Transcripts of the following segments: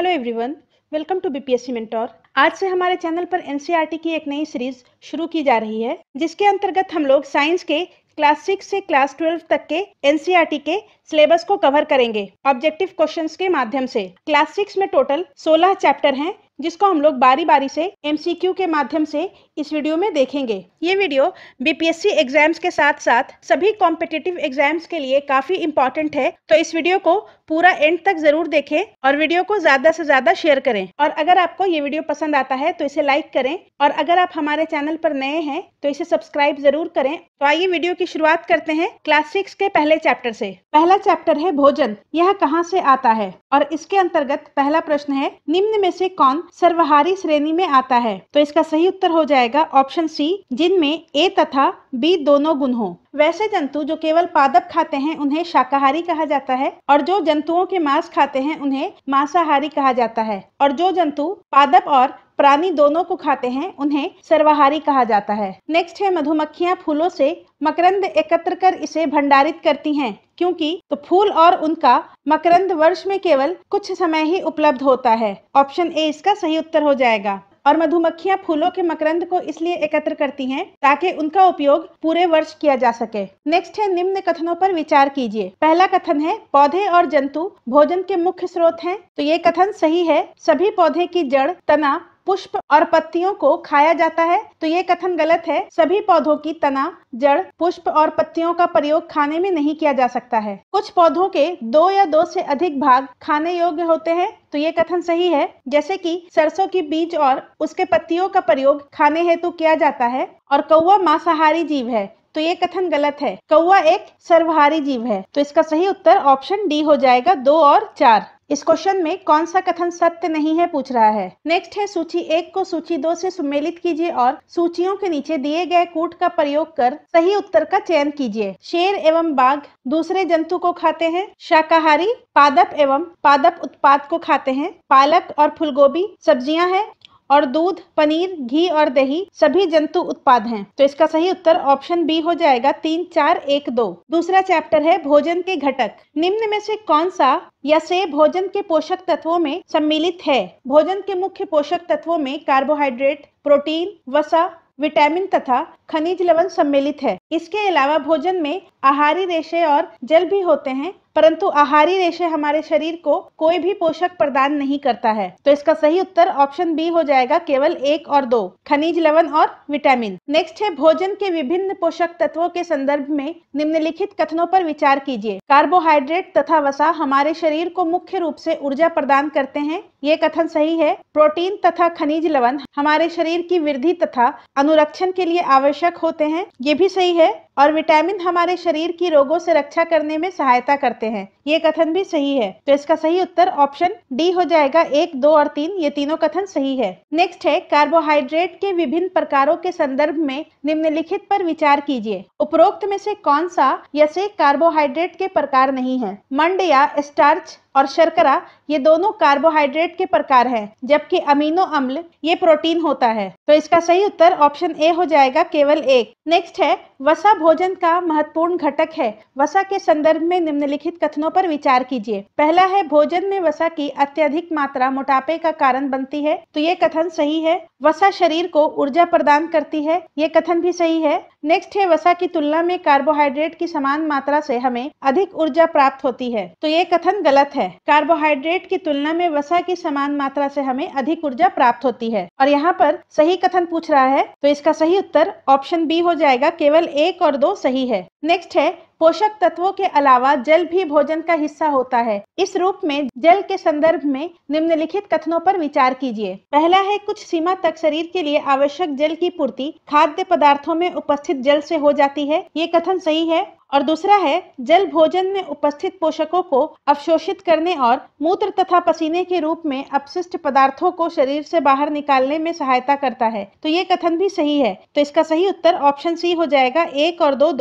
Hello everyone, welcome to BPSC mentor. आज से हमारे चैनल पर एनसीईआरटी की एक नई सीरीज शुरू की जा रही है, जिसके अंतर्गत हम लोग साइंस के क्लास 6 से क्लास 12 तक के एनसीईआरटी के सिलेबस को कवर करेंगे ऑब्जेक्टिव क्वेश्चंस के माध्यम से। क्लास 6 में टोटल 16 चैप्टर हैं, जिसको हम लोग बारी बारी से एमसीक्यू के माध्यम से इस वीडियो में देखेंगे। ये वीडियो बीपीएससी एग्जाम्स के साथ साथ सभी कॉम्पिटिटिव एग्जाम्स के लिए काफी इंपॉर्टेंट है, तो इस वीडियो को पूरा एंड तक जरूर देखें और वीडियो को ज्यादा से ज्यादा शेयर करें। और अगर आपको ये वीडियो पसंद आता है तो इसे लाइक करें, और अगर आप हमारे चैनल पर नए हैं तो इसे सब्सक्राइब जरूर करें। तो आइए वीडियो की शुरुआत करते हैं क्लास 6 के पहले चैप्टर से। पहला चैप्टर है भोजन, यह कहाँ से आता है, और इसके अंतर्गत पहला प्रश्न है निम्न में से कौन सर्वहारी श्रेणी में आता है। तो इसका सही उत्तर हो जाएगा ऑप्शन सी, जिनमें ए तथा बी दोनों गुण हो। वैसे जंतु जो केवल पादप खाते हैं उन्हें शाकाहारी कहा जाता है, और जो जंतुओं के मांस खाते हैं उन्हें मांसाहारी कहा जाता है, और जो जंतु पादप और प्राणी दोनों को खाते हैं उन्हें सर्वाहारी कहा जाता है। नेक्स्ट है मधुमक्खियां फूलों से मकरंद एकत्र कर इसे भंडारित करती हैं, क्योंकि तो फूल और उनका मकरंद वर्ष में केवल कुछ समय ही उपलब्ध होता है। ऑप्शन ए इसका सही उत्तर हो जाएगा। और मधुमक्खियां फूलों के मकरंद को इसलिए एकत्र करती हैं ताकि उनका उपयोग पूरे वर्ष किया जा सके। नेक्स्ट है निम्न कथनों पर विचार कीजिए। पहला कथन है पौधे और जंतु भोजन के मुख्य स्रोत हैं। तो ये कथन सही है। सभी पौधे की जड़, तना, पुष्प और पत्तियों को खाया जाता है। तो ये कथन गलत है। सभी पौधों की तना, जड़, पुष्प और पत्तियों का प्रयोग खाने में नहीं किया जा सकता है। कुछ पौधों के 2 या 2 से अधिक भाग खाने योग्य होते हैं। तो ये कथन सही है। जैसे कि सरसों की बीज और उसके पत्तियों का प्रयोग खाने हेतु किया जाता है, और कौवा मांसाहारी जीव है। तो ये कथन गलत है। कौवा एक सर्वहारी जीव है। तो इसका सही उत्तर ऑप्शन डी हो जाएगा। 2 और 4। इस क्वेश्चन में कौन सा कथन सत्य नहीं है पूछ रहा है। नेक्स्ट है सूची 1 को सूची 2 से सम्मिलित कीजिए और सूचियों के नीचे दिए गए कूट का प्रयोग कर सही उत्तर का चयन कीजिए। शेर एवं बाघ दूसरे जंतु को खाते हैं। शाकाहारी पादप एवं पादप उत्पाद को खाते हैं। पालक और फूलगोभी सब्जियां हैं, और दूध, पनीर, घी और दही सभी जंतु उत्पाद हैं। तो इसका सही उत्तर ऑप्शन बी हो जाएगा। 3, 4, 1, 2। दूसरा चैप्टर है भोजन के घटक। निम्न में से कौन सा या से भोजन के पोषक तत्वों में सम्मिलित है। भोजन के मुख्य पोषक तत्वों में कार्बोहाइड्रेट, प्रोटीन, वसा, विटामिन तथा खनिज लवण सम्मिलित है। इसके अलावा भोजन में आहारी रेशे और जल भी होते हैं, परंतु आहारी रेशे हमारे शरीर को कोई भी पोषक प्रदान नहीं करता है। तो इसका सही उत्तर ऑप्शन बी हो जाएगा। केवल 1 और 2, खनिज लवण और विटामिन। नेक्स्ट है भोजन के विभिन्न पोषक तत्वों के संदर्भ में निम्नलिखित कथनों पर विचार कीजिए। कार्बोहाइड्रेट तथा वसा हमारे शरीर को मुख्य रूप से ऊर्जा प्रदान करते हैं। ये कथन सही है। प्रोटीन तथा खनिज लवण हमारे शरीर की वृद्धि तथा अनुरक्षण के लिए आवश्यक होते हैं। ये भी सही है। और विटामिन हमारे शरीर की रोगों से रक्षा करने में सहायता करते हैं। ये कथन भी सही है। तो इसका सही उत्तर ऑप्शन डी हो जाएगा। 1, 2 और 3 ये तीनों कथन सही है। नेक्स्ट है कार्बोहाइड्रेट के विभिन्न प्रकारों के संदर्भ में निम्नलिखित पर विचार कीजिए। उपरोक्त में से कौन सा या से कार्बोहाइड्रेट के प्रकार नहीं है। मंड या स्टार्च और शर्करा ये दोनों कार्बोहाइड्रेट के प्रकार हैं, जबकि अमीनो अम्ल ये प्रोटीन होता है। तो इसका सही उत्तर ऑप्शन ए हो जाएगा। केवल 1। नेक्स्ट है वसा भोजन का महत्वपूर्ण घटक है। वसा के संदर्भ में निम्नलिखित कथनों पर विचार कीजिए। पहला है भोजन में वसा की अत्यधिक मात्रा मोटापे का कारण बनती है। तो ये कथन सही है। वसा शरीर को ऊर्जा प्रदान करती है। ये कथन भी सही है। नेक्स्ट है वसा की तुलना में कार्बोहाइड्रेट की समान मात्रा से हमें अधिक ऊर्जा प्राप्त होती है। तो ये कथन गलत है। कार्बोहाइड्रेट की तुलना में वसा की समान मात्रा से हमें अधिक ऊर्जा प्राप्त होती है। और यहाँ पर सही कथन पूछ रहा है, तो इसका सही उत्तर ऑप्शन बी हो जाएगा। केवल 1 और 2 सही है। नेक्स्ट है पोषक तत्वों के अलावा जल भी भोजन का हिस्सा होता है। इस रूप में जल के संदर्भ में निम्नलिखित कथनों पर विचार कीजिए। पहला है कुछ सीमा तक शरीर के लिए आवश्यक जल की पूर्ति खाद्य पदार्थों में उपस्थित जल से हो जाती है। ये कथन सही है। और दूसरा है जल भोजन में उपस्थित पोषकों को अवशोषित करने और मूत्र तथा पसीने के रूप में अपशिष्ट पदार्थों को शरीर से बाहर निकालने में सहायता करता है। तो ये कथन भी सही है। तो इसका सही उत्तर ऑप्शन सी हो जाएगा। 1 और 2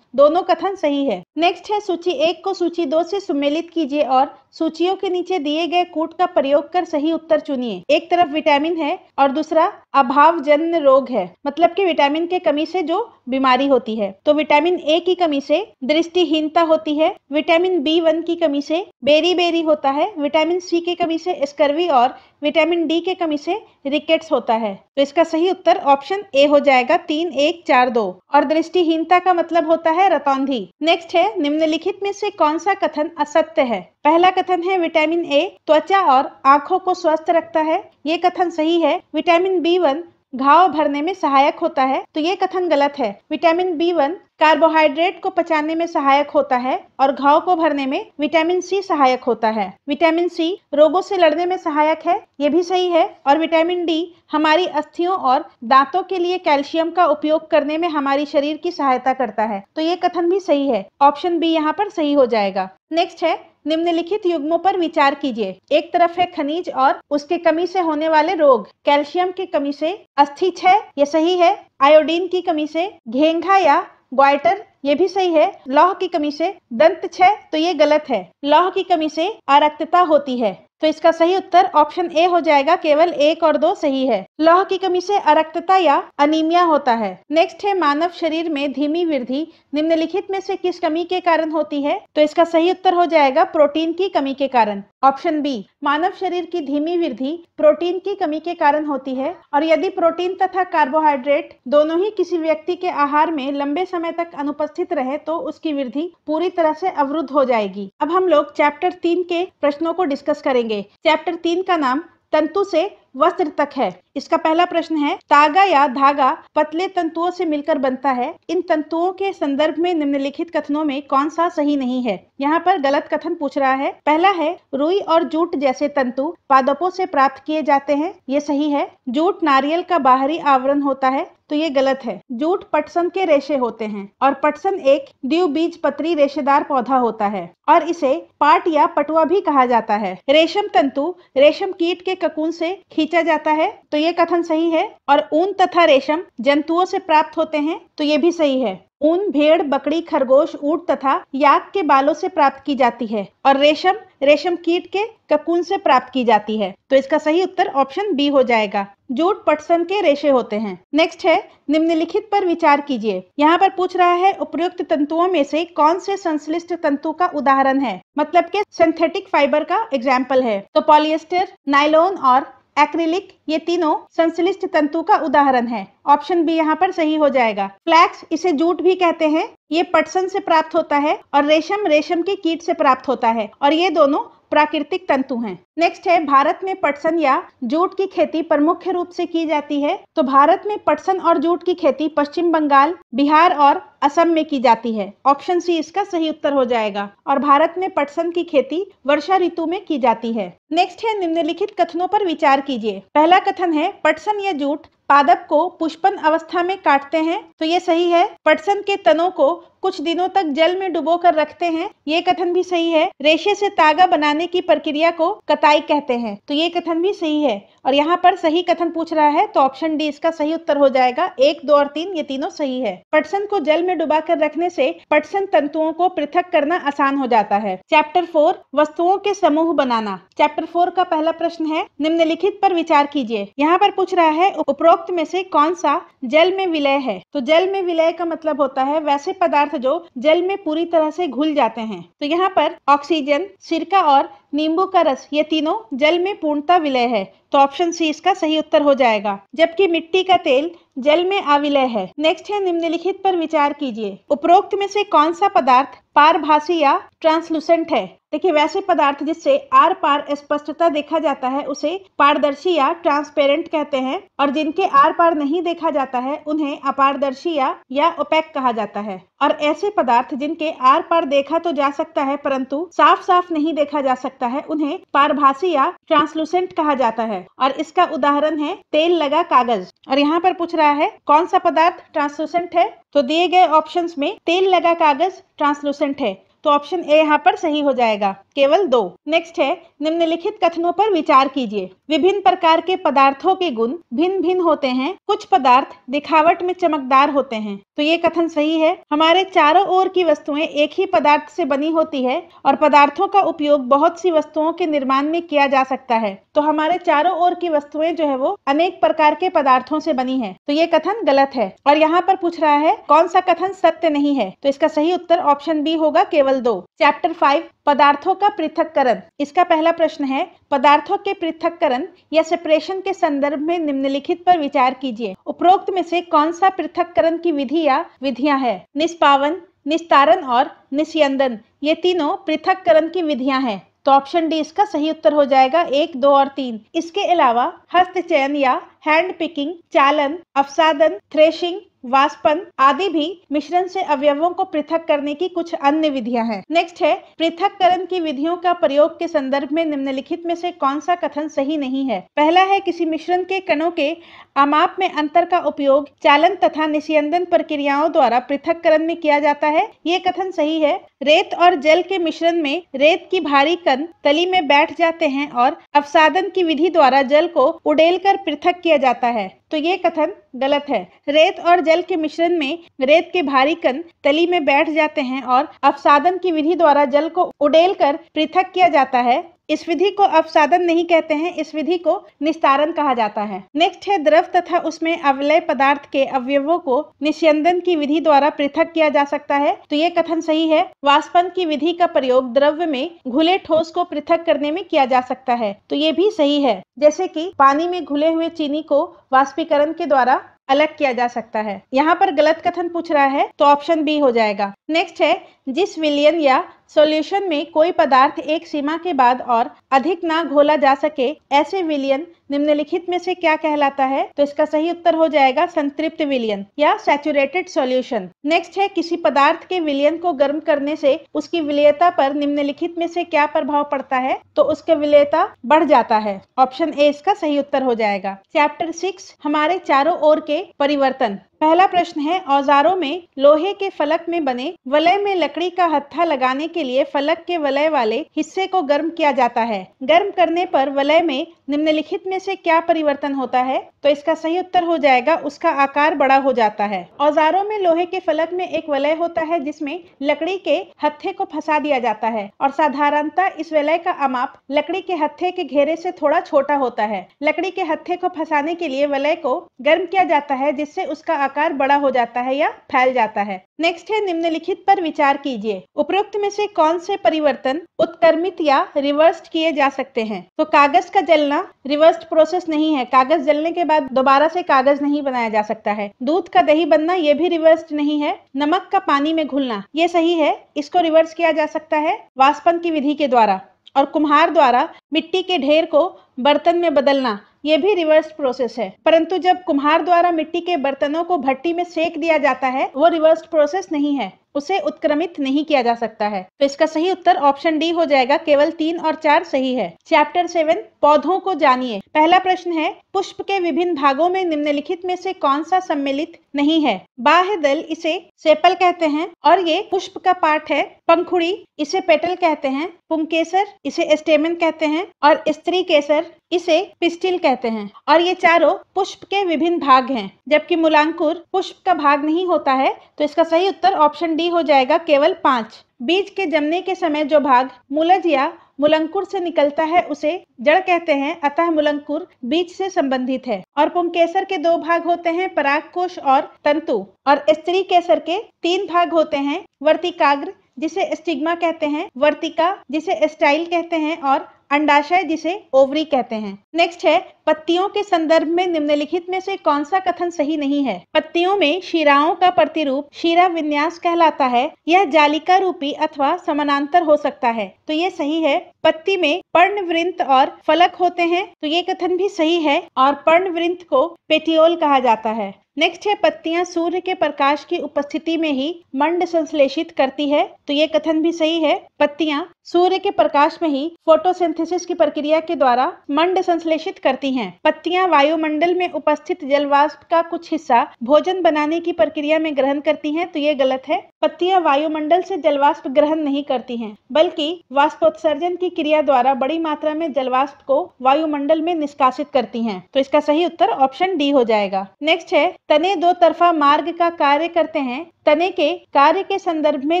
दोनों कथन सही है। नेक्स्ट है सूची 1 को सूची 2 से सम्मिलित कीजिए और सूचियों के नीचे दिए गए कूट का प्रयोग कर सही उत्तर चुनिए। एक तरफ विटामिन है और दूसरा अभावजन्य रोग है, मतलब कि विटामिन के कमी से जो बीमारी होती है। तो विटामिन ए की कमी से दृष्टिहीनता होती है, विटामिन B1 की कमी से बेरी होता है, विटामिन सी की कमी से स्कर्वी और विटामिन डी की कमी से रिकेट्स होता है। तो इसका सही उत्तर ऑप्शन ए हो जाएगा 3, 1, 4, 2। और दृष्टिहीनता का मतलब होता है रतौंधी। नेक्स्ट है, निम्नलिखित में से कौन सा कथन असत्य है? पहला कथन है विटामिन ए त्वचा और आंखों को स्वस्थ रखता है। ये कथन सही है। विटामिन B1 घाव भरने में सहायक होता है, तो ये कथन गलत है। विटामिन B1 कार्बोहाइड्रेट को पचाने में सहायक होता है और घाव को भरने में विटामिन सी सहायक होता है। विटामिन सी रोगों से लड़ने में सहायक है, ये भी सही है। और विटामिन डी हमारी अस्थियों और दांतों के लिए कैल्शियम का उपयोग करने में हमारी शरीर की सहायता करता है, तो ये कथन भी सही है। ऑप्शन बी यहाँ पर सही हो जाएगा। नेक्स्ट है, निम्नलिखित युग्मों पर विचार कीजिए। एक तरफ है खनिज और उसके कमी से होने वाले रोग। कैल्शियम की कमी से अस्थि क्षय, ये सही है। आयोडीन की कमी से घेंघा या ग्वाइटर, ये भी सही है। लौह की कमी से दंत क्षय, तो ये गलत है। लौह की कमी से अरक्तता होती है, तो इसका सही उत्तर ऑप्शन ए हो जाएगा। केवल 1 और 2 सही है। लौह की कमी से अरक्तता या अनीमिया होता है। नेक्स्ट है, मानव शरीर में धीमी वृद्धि निम्नलिखित में से किस कमी के कारण होती है? तो इसका सही उत्तर हो जाएगा प्रोटीन की कमी के कारण। ऑप्शन बी, मानव शरीर की धीमी वृद्धि प्रोटीन की कमी के कारण होती है। और यदि प्रोटीन तथा कार्बोहाइड्रेट दोनों ही किसी व्यक्ति के आहार में लंबे समय तक अनुपस्थित रहे तो उसकी वृद्धि पूरी तरह से अवरुद्ध हो जाएगी। अब हम लोग चैप्टर 3 के प्रश्नों को डिस्कस करेंगे। चैप्टर 3 का नाम तंतु से वस्त्र तक है। इसका पहला प्रश्न है, तागा या धागा पतले तंतुओं से मिलकर बनता है। इन तंतुओं के संदर्भ में निम्नलिखित कथनों में कौन सा सही नहीं है? यहाँ पर गलत कथन पूछ रहा है। पहला है, रुई और जूट जैसे तंतु पादपों से प्राप्त किए जाते हैं, ये सही है। जूट नारियल का बाहरी आवरण होता है, तो ये गलत है। जूट पटसन के रेशे होते हैं और पटसन एक द्विबीजपत्री रेशेदार पौधा होता है और इसे पाट या पटुआ भी कहा जाता है। रेशम तंतु रेशम कीट के ककून से खींचा जाता है, तो ये कथन सही है। और ऊन तथा रेशम जंतुओं से प्राप्त होते हैं, तो ये भी सही है। ऊन भेड़, बकरी, खरगोश, ऊंट तथा याक के बालों से प्राप्त की जाती है और रेशम रेशम कीट के ककून से प्राप्त की जाती है, तो इसका सही उत्तर ऑप्शन बी हो जाएगा। जूट पटसन के रेशे होते हैं। नेक्स्ट है, निम्नलिखित पर विचार कीजिए। यहाँ पर पूछ रहा है, उपयुक्त तंतुओं में से कौन से संश्लिष्ट तंतु का उदाहरण है? मतलब के सिंथेटिक फाइबर का एग्जाम्पल है। तो पॉलिएस्टर, नायलॉन और एक्रिलिक, ये तीनों संश्लिष्ट तंतु का उदाहरण है। ऑप्शन बी यहाँ पर सही हो जाएगा। फ्लैक्स, इसे जूट भी कहते हैं, ये पटसन से प्राप्त होता है और रेशम रेशम के कीट से प्राप्त होता है और ये दोनों प्राकृतिक तंतु हैं। नेक्स्ट है, भारत में पटसन या जूट की खेती प्रमुख रूप से की जाती है। तो भारत में पटसन और जूट की खेती पश्चिम बंगाल, बिहार और असम में की जाती है। ऑप्शन सी इसका सही उत्तर हो जाएगा। और भारत में पटसन की खेती वर्षा ऋतु में की जाती है। नेक्स्ट है, निम्नलिखित कथनों पर विचार कीजिए। पहला कथन है, पटसन या जूट पादप को पुष्पन अवस्था में काटते हैं, तो ये सही है। पटसन के तनों को कुछ दिनों तक जल में डुबोकर रखते हैं, ये कथन भी सही है। रेशे से तागा बनाने की प्रक्रिया को कताई कहते हैं, तो ये कथन भी सही है। और यहाँ पर सही कथन पूछ रहा है, तो ऑप्शन डी इसका सही उत्तर हो जाएगा। 1, 2 और 3 ये तीनों सही है। पटसन को जल में डुबाकर रखने से पटसन तंतुओं को पृथक करना आसान हो जाता है। चैप्टर 4, वस्तुओं के समूह बनाना। चैप्टर 4 का पहला प्रश्न है, निम्नलिखित पर विचार कीजिए। यहाँ पर पूछ रहा है, उपरोक्त में से कौन सा जल में विलय है? तो जल में विलय का मतलब होता है वैसे पदार्थ जो जल में पूरी तरह से घुल जाते हैं। तो यहाँ पर ऑक्सीजन, सिरका और नींबू का रस, ये तीनों जल में पूर्णतः विलय है, तो ऑप्शन सी इसका सही उत्तर हो जाएगा। जबकि मिट्टी का तेल जल में अविलय है। नेक्स्ट है, निम्नलिखित पर विचार कीजिए। उपरोक्त में से कौन सा पदार्थ पारभासी या ट्रांसलूसेंट है? देखिए, वैसे पदार्थ जिससे आर पार स्पष्टता देखा जाता है उसे पारदर्शी या ट्रांसपेरेंट कहते हैं और जिनके आर पार नहीं देखा जाता है उन्हें अपारदर्शी या ओपेक कहा जाता है। और ऐसे पदार्थ जिनके आर पार देखा तो जा सकता है परंतु साफ साफ नहीं देखा जा सकता है उन्हें पारभासी या ट्रांसलूसेंट कहा जाता है। और इसका उदाहरण है तेल लगा कागज। और यहाँ पर पूछ रहा है, कौन सा पदार्थ ट्रांसलूसेंट है? तो दिए गए ऑप्शंस में तेल लगा कागज ट्रांसलूसेंट है। तो ऑप्शन ए यहाँ पर सही हो जाएगा, केवल 2। नेक्स्ट है, निम्नलिखित कथनों पर विचार कीजिए। विभिन्न प्रकार के पदार्थों के गुण भिन्न भिन्न होते हैं, कुछ पदार्थ दिखावट में चमकदार होते हैं। तो ये कथन सही है। हमारे चारों ओर की वस्तुएं एक ही पदार्थ से बनी होती है और पदार्थों का उपयोग बहुत सी वस्तुओं के निर्माण में किया जा सकता है। तो हमारे चारों ओर की वस्तुएं जो है वो अनेक प्रकार के पदार्थों से बनी है। तो ये कथन गलत है। और यहाँ पर पूछ रहा है कौन सा कथन सत्य नहीं है, तो इसका सही उत्तर ऑप्शन बी होगा, केवल 2। चैप्टर 5 पदार्थों का पृथक्करण। इसका पहला प्रश्न है, पदार्थों के पृथक्करण या सेपरेशन के संदर्भ में निम्नलिखित पर विचार कीजिए। उपरोक्त में से कौन सा पृथक्करण की विधि या विधियां है? निष्पावन, निस्तारण और निस्यंदन, ये तीनों पृथक्करण की विधियां हैं। तो ऑप्शन डी इसका सही उत्तर हो जाएगा, 1, 2 और 3। इसके अलावा हस्तचयन या हैंड पिकिंग, चालन, अवसादन, थ्रेशिंग, वाष्पन आदि भी मिश्रण से अवयवों को पृथक करने की कुछ अन्य विधियां हैं। नेक्स्ट है, पृथक्करण की विधियों का प्रयोग के संदर्भ में निम्नलिखित में से कौन सा कथन सही नहीं है? पहला है, किसी मिश्रण के कणों के अमाप में अंतर का उपयोग चालन तथा निस्यंदन प्रक्रियाओं द्वारा पृथक्करण में किया जाता है। ये कथन सही है। रेत और जल के मिश्रण में रेत की भारी कण तली में बैठ जाते हैं और अवसादन की विधि द्वारा जल को उड़ेलकर पृथक किया जाता है। तो ये कथन गलत है। रेत और जल के मिश्रण में रेत के भारी कण तली में बैठ जाते हैं और अवसादन की विधि द्वारा जल को उड़ेलकर पृथक किया जाता है। इस विधि को अवसादन नहीं कहते हैं, इस विधि को निस्तारण कहा जाता है। नेक्स्ट है, द्रव तथा उसमें अवलय पदार्थ के अवयवों को निस्यंदन की विधि द्वारा पृथक किया जा सकता है। तो ये कथन सही है। वाष्पन की विधि का प्रयोग द्रव्य में घुले ठोस को पृथक करने में किया जा सकता है। तो ये भी सही है। जैसे कि पानी में घुले हुए चीनी को वाष्पीकरण के द्वारा अलग किया जा सकता है। यहाँ पर गलत कथन पूछ रहा है, तो ऑप्शन बी हो जाएगा। नेक्स्ट है, जिस विलयन या सॉल्यूशन में कोई पदार्थ एक सीमा के बाद और अधिक ना घोला जा सके, ऐसे विलयन निम्नलिखित में से क्या कहलाता है? तो इसका सही उत्तर हो जाएगा संतृप्त विलयन या सैचुरेटेड सॉल्यूशन। नेक्स्ट है, किसी पदार्थ के विलयन को गर्म करने से उसकी विलेयता पर निम्नलिखित में से क्या प्रभाव पड़ता है? तो उसका विलेयता बढ़ जाता है। ऑप्शन ए इसका सही उत्तर हो जाएगा। चैप्टर 6 हमारे चारों ओर के परिवर्तन। पहला प्रश्न है, औजारों में लोहे के फलक में बने वलय में लकड़ी का हत्था लगाने के लिए फलक के वलय वाले हिस्से को गर्म किया जाता है। गर्म करने पर वलय में निम्नलिखित में से क्या परिवर्तन होता है? तो इसका सही उत्तर हो जाएगा, उसका आकार बड़ा हो जाता है। औजारों में लोहे के फलक में एक वलय होता है जिसमें लकड़ी के हत्थे को फंसा दिया जाता है और साधारणतः इस वलय का अमाप लकड़ी के हत्थे के घेरे से थोड़ा छोटा होता है। लकड़ी के हत्थे को फंसाने के लिए वलय को गर्म किया जाता है जिससे उसका आकार बड़ा हो जाता है या फैल जाता है। नेक्स्ट है, निम्नलिखित पर विचार कीजिए। उपरोक्त में से कौन से परिवर्तन उत्क्रमित या रिवर्स्ड किए जा सकते हैं? तो कागज का जलना रिवर्स्ड प्रोसेस नहीं है। कागज जलने के बाद दोबारा से कागज नहीं बनाया जा सकता है। दूध का दही बनना ये भी रिवर्स्ड नहीं है। नमक का पानी में घुलना ये सही है, इसको रिवर्स किया जा सकता है वाष्पन की विधि के द्वारा। और कुम्हार द्वारा मिट्टी के ढेर को बर्तन में बदलना ये भी रिवर्स प्रोसेस है। परंतु जब कुम्हार द्वारा मिट्टी के बर्तनों को भट्टी में सेक दिया जाता है वो रिवर्स प्रोसेस नहीं है, उसे उत्क्रमित नहीं किया जा सकता है। तो इसका सही उत्तर ऑप्शन डी हो जाएगा, केवल 3 और 4 सही है। चैप्टर 7 पौधों को जानिए। पहला प्रश्न है, पुष्प के विभिन्न भागों में निम्नलिखित में से कौन सा सम्मिलित नहीं है? बाह्य दल इसे सेपल कहते हैं और ये पुष्प का पार्ट है। पंखुड़ी इसे पेटल कहते हैं। पुंकेसर इसे स्टेमन कहते हैं और स्त्री केसर इसे पिस्टिल कहते हैं। और ये चारों पुष्प के विभिन्न भाग हैं, जबकि मूलांकुर पुष्प का भाग नहीं होता है। तो इसका सही उत्तर ऑप्शन डी हो जाएगा, केवल 5। बीज के जमने के समय जो भाग मूलज या मूलांकुर से निकलता है उसे जड़ कहते हैं, अतः मूलांकुर बीज से संबंधित है। और पुंकेसर के 2 भाग होते हैं, परागकोश और तंतु। और स्त्री केसर के 3 भाग होते हैं, वर्तिकाग्र जिसे स्टिग्मा कहते हैं, वर्तिका जिसे स्टाइल कहते हैं और अंडाशय जिसे ओवरी कहते हैं। नेक्स्ट है, पत्तियों के संदर्भ में निम्नलिखित में से कौन सा कथन सही नहीं है? पत्तियों में शिराओं का प्रतिरूप शिरा विन्यास कहलाता है। यह जालिका रूपी अथवा समानांतर हो सकता है। तो ये सही है। पत्ती में पर्णवृंत और फलक होते हैं, तो ये कथन भी सही है। और पर्णवृंत को पेटियोल कहा जाता है। नेक्स्ट है पत्तियां सूर्य के प्रकाश की उपस्थिति में ही मंड संश्लेषित करती है, तो ये कथन भी सही है। पत्तियां सूर्य के प्रकाश में ही फोटोसिंथेसिस की प्रक्रिया के द्वारा मंड संश्लेषित करती हैं। पत्तियां वायुमंडल में उपस्थित जलवाष्प का कुछ हिस्सा भोजन बनाने की प्रक्रिया में ग्रहण करती हैं, तो ये गलत है। पत्तियां वायुमंडल से जलवाष्प ग्रहण नहीं करती हैं, बल्कि वाष्पोत्सर्जन की क्रिया द्वारा बड़ी मात्रा में जलवाष्प को वायुमंडल में निष्कासित करती हैं, तो इसका सही उत्तर ऑप्शन डी हो जाएगा। नेक्स्ट है तने दो तरफा मार्ग का कार्य करते हैं। तने के कार्य के संदर्भ में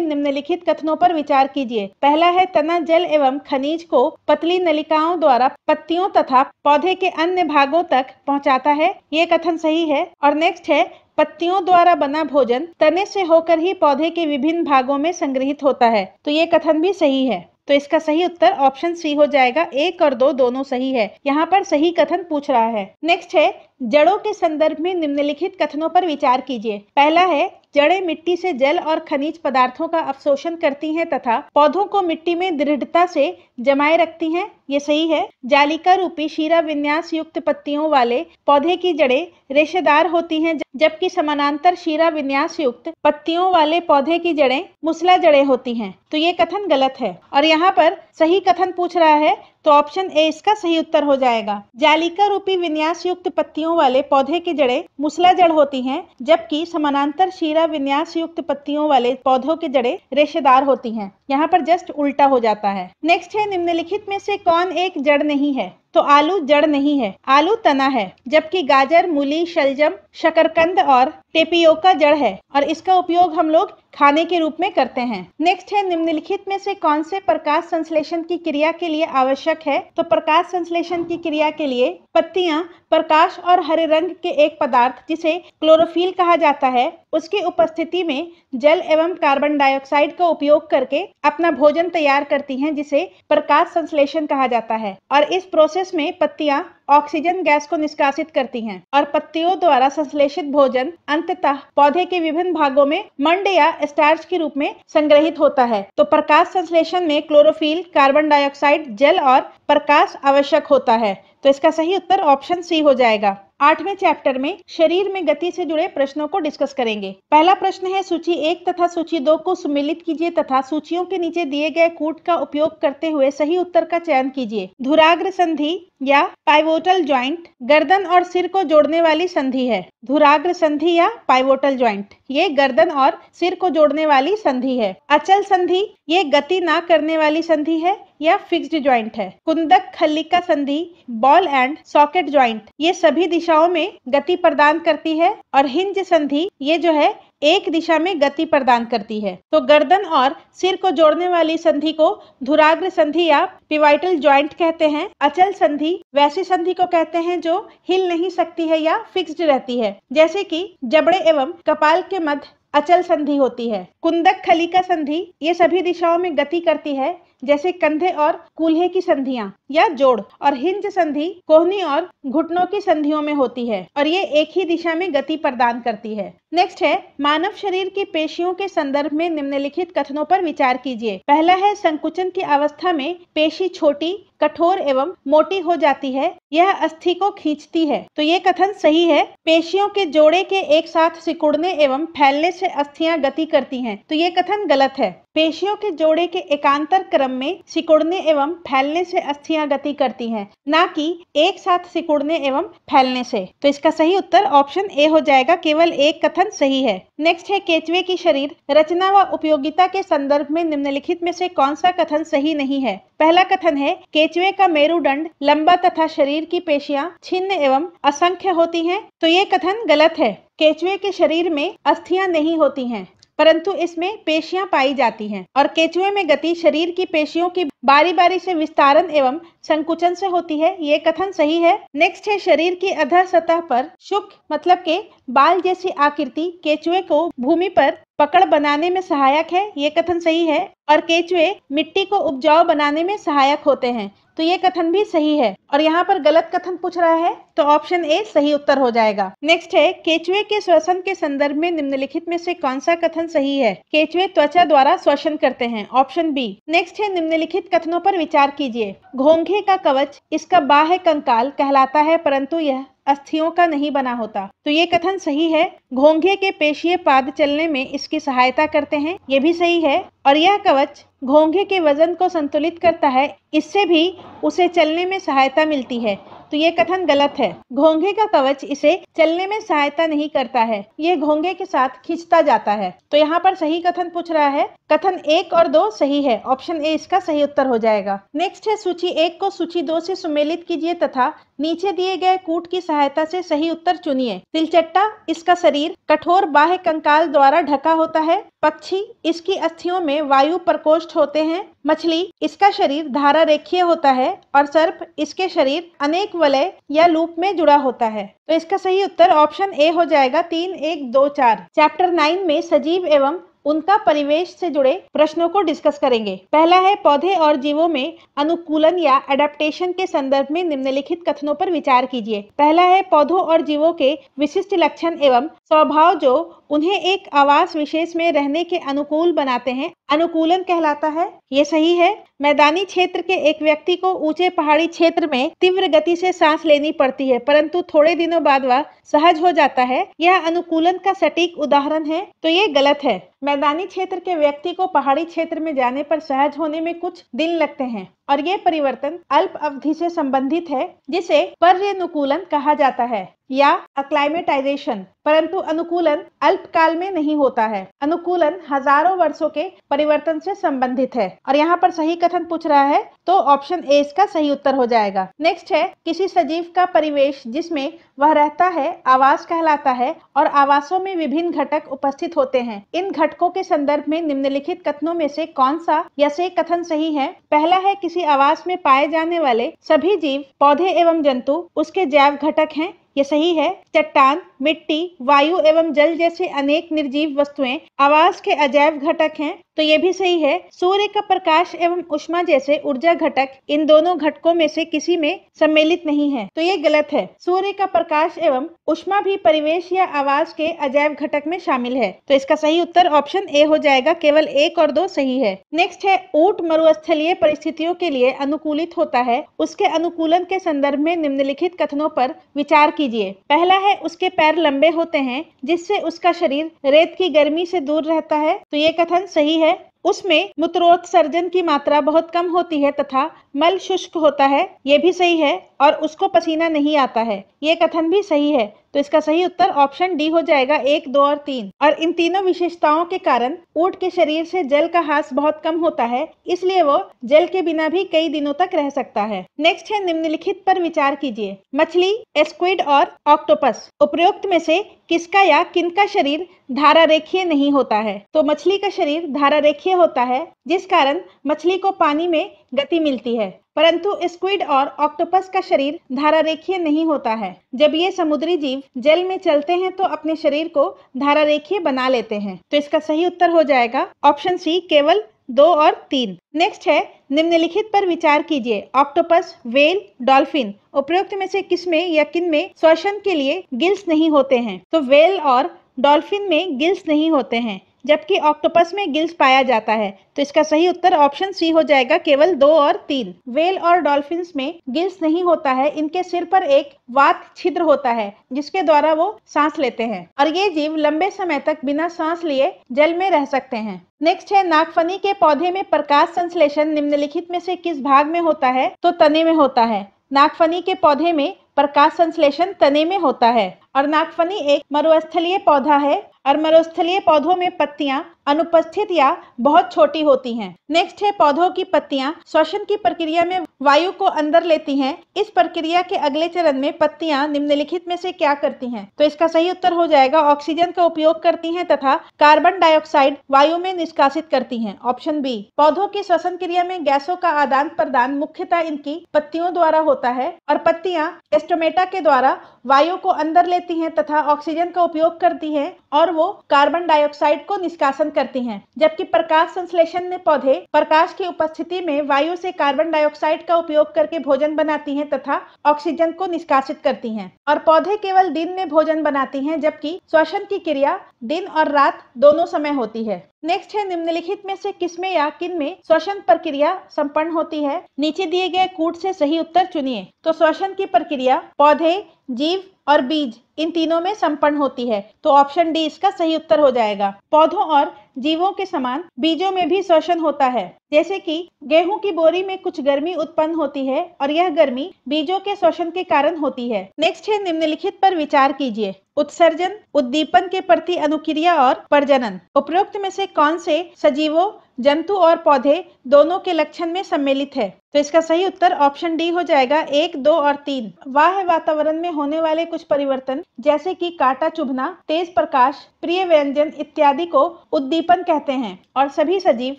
निम्नलिखित कथनों पर विचार कीजिए। पहला है तना जल एवं खनिज को पतली नलिकाओं द्वारा पत्तियों तथा पौधे के अन्य भागों तक पहुंचाता है, ये कथन सही है। और नेक्स्ट है पत्तियों द्वारा बना भोजन तने से होकर ही पौधे के विभिन्न भागों में संग्रहित होता है, तो ये कथन भी सही है। तो इसका सही उत्तर ऑप्शन सी हो जाएगा। 1 और 2 दोनों सही है। यहाँ पर सही कथन पूछ रहा है। नेक्स्ट है जड़ों के संदर्भ में निम्नलिखित कथनों पर विचार कीजिए। पहला है जड़ें मिट्टी से जल और खनिज पदार्थों का अवशोषण करती हैं तथा पौधों को मिट्टी में दृढ़ता से जमाए रखती हैं, ये सही है। जालिका रूपी शीरा विन्यास युक्त पत्तियों वाले पौधे की जड़ें रेशेदार होती हैं, जबकि समानांतर शीरा विन्यास युक्त पत्तियों वाले पौधे की जड़ें मूसला जड़ें होती हैं, तो ये कथन गलत है। और यहाँ पर सही कथन पूछ रहा है, तो ऑप्शन ए इसका सही उत्तर हो जाएगा। जालिका रूपी विन्यास युक्त पत्तियों वाले पौधे की जड़ें मूसला जड़ होती हैं, जबकि समानांतर शीरा विन्यास युक्त पत्तियों वाले पौधों की जड़ें रेशेदार होती हैं। यहाँ पर जस्ट उल्टा हो जाता है। नेक्स्ट है निम्नलिखित में से कौन एक जड़ नहीं है? तो आलू जड़ नहीं है, आलू तना है, जबकि गाजर, मूली, शलजम, शकरकंद और टेपियोका जड़ है और इसका उपयोग हम लोग खाने के रूप में करते हैं। नेक्स्ट है निम्नलिखित में से कौन से प्रकाश संश्लेषण की क्रिया के लिए आवश्यक है? तो प्रकाश संश्लेषण की क्रिया के लिए पत्तियां प्रकाश और हरे रंग के एक पदार्थ जिसे क्लोरोफिल कहा जाता है, उसकी उपस्थिति में जल एवं कार्बन डाइऑक्साइड का उपयोग करके अपना भोजन तैयार करती हैं, जिसे प्रकाश संश्लेषण कहा जाता है। और इस प्रोसेस में पत्तियां ऑक्सीजन गैस को निष्कासित करती हैं और पत्तियों द्वारा संश्लेषित भोजन अंततः पौधे के विभिन्न भागों में मंड या स्टार्च के रूप में संग्रहित होता है। तो प्रकाश संश्लेषण में क्लोरोफिल, कार्बन डाइऑक्साइड, जल और प्रकाश आवश्यक होता है, तो इसका सही उत्तर ऑप्शन सी हो जाएगा। 8वें चैप्टर में शरीर में गति से जुड़े प्रश्नों को डिस्कस करेंगे। पहला प्रश्न है सूची 1 तथा सूची 2 को सुमेलित कीजिए तथा सूचियों के नीचे दिए गए कूट का उपयोग करते हुए सही उत्तर का चयन कीजिए। धुराग्र संधि या पाइवोटल ज्वाइंट गर्दन और सिर को जोड़ने वाली संधि है। धुराग्र संधि या पाइवोटल ज्वाइंट ये गर्दन और सिर को जोड़ने वाली संधि है। अचल संधि ये गति ना करने वाली संधि है या फिक्स्ड ज्वाइंट है। कुंदक खल्लिका संधि, बॉल एंड सॉकेट ज्वाइंट ये सभी दिशाओं में गति प्रदान करती है और हिंज संधि ये जो है एक दिशा में गति प्रदान करती है। तो गर्दन और सिर को जोड़ने वाली संधि को धुराग्र संधि या पिवाइटल ज्वाइंट कहते हैं। अचल संधि वैसी संधि को कहते हैं जो हिल नहीं सकती है या फिक्स्ड रहती है, जैसे कि जबड़े एवं कपाल के मध्य अचल संधि होती है। कुंदक खलिका संधि ये सभी दिशाओं में गति करती है, जैसे कंधे और कूल्हे की संधियां या जोड़। और हिंज संधि कोहनी और घुटनों की संधियों में होती है और ये एक ही दिशा में गति प्रदान करती है। नेक्स्ट है मानव शरीर की पेशियों के संदर्भ में निम्नलिखित कथनों पर विचार कीजिए। पहला है संकुचन की अवस्था में पेशी छोटी, कठोर एवं मोटी हो जाती है, यह अस्थि को खींचती है, तो ये कथन सही है। पेशियों के जोड़े के एक साथ सिकुड़ने एवं फैलने से अस्थियां गति करती हैं, तो ये कथन गलत है। पेशियों के जोड़े के एकांतर क्रम में सिकुड़ने एवं फैलने से अस्थियां गति करती हैं, ना कि एक साथ सिकुड़ने एवं फैलने से। तो इसका सही उत्तर ऑप्शन ए हो जाएगा, केवल एक कथन सही है। नेक्स्ट है केचुए की शरीर रचना व उपयोगिता के संदर्भ में निम्नलिखित में से कौन सा कथन सही नहीं है? पहला कथन है केचुए का मेरुदंड लंबा तथा शरीर की पेशियां छिन्न एवं असंख्य होती हैं, तो ये कथन गलत है। केचुए के शरीर में अस्थियां नहीं होती हैं, परंतु इसमें पेशियां पाई जाती हैं और केचुए में गति शरीर की पेशियों की बारी बारी से विस्तारन एवं संकुचन से होती है, ये कथन सही है। नेक्स्ट है शरीर की अधः सतह पर शुक मतलब के बाल जैसी आकृति केचुए को भूमि पर पकड़ बनाने में सहायक है, ये कथन सही है। और केचुए मिट्टी को उपजाऊ बनाने में सहायक होते हैं। तो ये कथन भी सही है। और यहाँ पर गलत कथन पूछ रहा है तो ऑप्शन ए सही उत्तर हो जाएगा। नेक्स्ट है, केचुए के श्वसन के संदर्भ में निम्नलिखित में से कौन सा कथन सही है? केचुए त्वचा द्वारा श्वसन करते हैं, ऑप्शन बी। नेक्स्ट है, निम्नलिखित कथनों पर विचार कीजिए। घोंघे का कवच इसका बाह्य कंकाल कहलाता है, परंतु यह अस्थियों का नहीं बना होता। तो ये कथन सही है। घोंघे के पेशीय पाद चलने में इसकी सहायता करते हैं, ये भी सही है। और यह कवच घोंघे के वजन को संतुलित करता है, इससे भी उसे चलने में सहायता मिलती है। तो ये कथन गलत है। घोंघे का कवच इसे चलने में सहायता नहीं करता है, ये घोंघे के साथ खींचता जाता है। तो यहाँ पर सही कथन पूछ रहा है। कथन 1 और 2 सही है, ऑप्शन ए इसका सही उत्तर हो जाएगा। नेक्स्ट है, सूची 1 को सूची 2 से सुमेलित कीजिए तथा नीचे दिए गए कूट की सहायता से सही उत्तर चुनिए। तिलचट्टा, इसका शरीर कठोर बाह्य कंकाल द्वारा ढका होता है। पक्षी, इसकी अस्थियों में वायु प्रकोष्ठ होते हैं। मछली, इसका शरीर धारा रेखीय होता है। और सर्प, इसके शरीर अनेक वलय या लूप में जुड़ा होता है। तो इसका सही उत्तर ऑप्शन ए हो जाएगा। 3, 1, 2, 4। चैप्टर 9 में सजीव एवं उनका परिवेश से जुड़े प्रश्नों को डिस्कस करेंगे। पहला है, पौधे और जीवों में अनुकूलन या एडेप्टेशन के संदर्भ में निम्नलिखित कथनों पर विचार कीजिए। पहला है, पौधों और जीवों के विशिष्ट लक्षण एवं स्वभाव जो उन्हें एक आवास विशेष में रहने के अनुकूल बनाते हैं, अनुकूलन कहलाता है। ये सही है। मैदानी क्षेत्र के एक व्यक्ति को ऊंचे पहाड़ी क्षेत्र में तीव्र गति से सांस लेनी पड़ती है, परंतु थोड़े दिनों बाद वह सहज हो जाता है। यह अनुकूलन का सटीक उदाहरण है। तो ये गलत है। मैदानी क्षेत्र के व्यक्ति को पहाड़ी क्षेत्र में जाने पर सहज होने में कुछ दिन लगते हैं और ये परिवर्तन अल्प अवधि से संबंधित है, जिसे पर्यानुकूलन कहा जाता है या अक्लाइमेटाइजेशन। परंतु अनुकूलन अल्पकाल में नहीं होता है। अनुकूलन हजारों वर्षों के परिवर्तन से संबंधित है। और यहाँ पर सही कथन पूछ रहा है तो ऑप्शन ए इसका सही उत्तर हो जाएगा। नेक्स्ट है, किसी सजीव का परिवेश जिसमें वह रहता है आवास कहलाता है और आवासों में विभिन्न घटक उपस्थित होते हैं। इन घटकों के संदर्भ में निम्नलिखित कथनों में से कौन सा या से कथन सही है? पहला है, किसी आवास में पाए जाने वाले सभी जीव, पौधे एवं जंतु उसके जैव घटक हैं। ये सही है। चट्टान, मिट्टी, वायु एवं जल जैसे अनेक निर्जीव वस्तुएं आवास के अजैव घटक हैं। तो ये भी सही है। सूर्य का प्रकाश एवं ऊष्मा जैसे ऊर्जा घटक इन दोनों घटकों में से किसी में सम्मिलित नहीं है। तो ये गलत है। सूर्य का प्रकाश एवं ऊष्मा भी परिवेश या आवास के अजैव घटक में शामिल है। तो इसका सही उत्तर ऑप्शन ए हो जाएगा। केवल 1 और 2 सही है। नेक्स्ट है, ऊंट मरुस्थलीय परिस्थितियों के लिए अनुकूलित होता है। उसके अनुकूलन के संदर्भ में निम्नलिखित कथनों पर विचार कीजिए। पहला है, उसके पैर लंबे होते हैं जिससे उसका शरीर रेत की गर्मी से दूर रहता है। तो ये कथन सही है। उसमें मूत्रोत्सर्जन की मात्रा बहुत कम होती है तथा मल शुष्क होता है। ये भी सही है। और उसको पसीना नहीं आता है। ये कथन भी सही है। तो इसका सही उत्तर ऑप्शन डी हो जाएगा। 1, 2 और 3। और इन तीनों विशेषताओं के कारण ऊंट के शरीर से जल का ह्रास बहुत कम होता है, इसलिए वो जल के बिना भी कई दिनों तक रह सकता है। नेक्स्ट है, निम्नलिखित पर विचार कीजिए। मछली, स्क्विड और ऑक्टोपस उपरोक्त में से किसका या किनका शरीर धारा रेखीय नहीं होता है? तो मछली का शरीर धारा रेखीय होता है, जिस कारण मछली को पानी में गति मिलती है। परंतु स्क्विड और ऑक्टोपस का शरीर धारा रेखीय नहीं होता है। जब ये समुद्री जीव जल में चलते हैं तो अपने शरीर को धारा रेखीय बना लेते हैं। तो इसका सही उत्तर हो जाएगा ऑप्शन सी, केवल 2 और 3। नेक्स्ट है, निम्नलिखित पर विचार कीजिए। ऑक्टोपस, व्हेल, डॉल्फिन उपरोक्त में से किसमें या किनमें श्वसन के लिए गिल्स नहीं होते हैं? तो व्हेल और डॉल्फिन में गिल्स नहीं होते हैं, जबकि ऑक्टोपस में गिल्स पाया जाता है। तो इसका सही उत्तर ऑप्शन सी हो जाएगा। केवल 2 और 3। व्हेल और डॉल्फिन्स में गिल्स नहीं होता है। इनके सिर पर एक वात छिद्र होता है जिसके द्वारा वो सांस लेते हैं और ये जीव लंबे समय तक बिना सांस लिए जल में रह सकते हैं। नेक्स्ट है, नागफनी के पौधे में प्रकाश संश्लेषण निम्नलिखित में से किस भाग में होता है? तो तने में होता है। नागफनी के पौधे में प्रकाश संश्लेषण तने में होता है। और नागफनी एक मरुस्थलीय पौधा है और मरुस्थलीय पौधों में पत्तियां अनुपस्थित या बहुत छोटी होती हैं। नेक्स्ट है, पौधों की पत्तियां श्वसन की प्रक्रिया में वायु को अंदर लेती हैं। इस प्रक्रिया के अगले चरण में पत्तियां निम्नलिखित में से क्या करती हैं? तो इसका सही उत्तर हो जाएगा ऑक्सीजन का उपयोग करती हैं तथा कार्बन डाइऑक्साइड वायु में निष्कासित करती हैं, ऑप्शन बी। पौधों की श्वसन क्रिया में गैसों का आदान प्रदान मुख्यतः इनकी पत्तियों द्वारा होता है और पत्तियां स्टोमेटा के द्वारा वायु को अंदर लेती हैं तथा ऑक्सीजन का उपयोग करती हैं और वो कार्बन डाइऑक्साइड को निष्कासन करती हैं, जबकि प्रकाश संश्लेषण में पौधे प्रकाश की उपस्थिति में वायु से कार्बन डाइऑक्साइड का उपयोग करके भोजन बनाती हैं तथा ऑक्सीजन को निष्कासित करती हैं। और पौधे केवल दिन में भोजन बनाती हैं, जबकि श्वसन की क्रिया दिन और रात दोनों समय होती है। नेक्स्ट है, निम्नलिखित में से किसमें या किन में श्वसन प्रक्रिया संपन्न होती है? नीचे दिए गए कूट से सही उत्तर चुनिए। तो श्वसन की प्रक्रिया पौधे, जीव और बीज इन तीनों में संपन्न होती है, तो ऑप्शन डी इसका सही उत्तर हो जाएगा। पौधों और जीवों के समान बीजों में भी श्वसन होता है। जैसे कि गेहूं की बोरी में कुछ गर्मी उत्पन्न होती है और यह गर्मी बीजों के श्वसन के कारण होती है। नेक्स्ट है, निम्नलिखित पर विचार कीजिए। उत्सर्जन, उद्दीपन के प्रति अनुक्रिया और प्रजनन। उपरोक्त में से कौन से सजीवों, जंतु और पौधे दोनों के लक्षण में सम्मिलित है? तो इसका सही उत्तर ऑप्शन डी हो जाएगा, 1, 2 और 3। बाह्य वातावरण में होने वाले कुछ परिवर्तन जैसे कि कांटा चुभना, तेज प्रकाश, प्रिय व्यंजन इत्यादि को उद्दीपन कहते हैं और सभी सजीव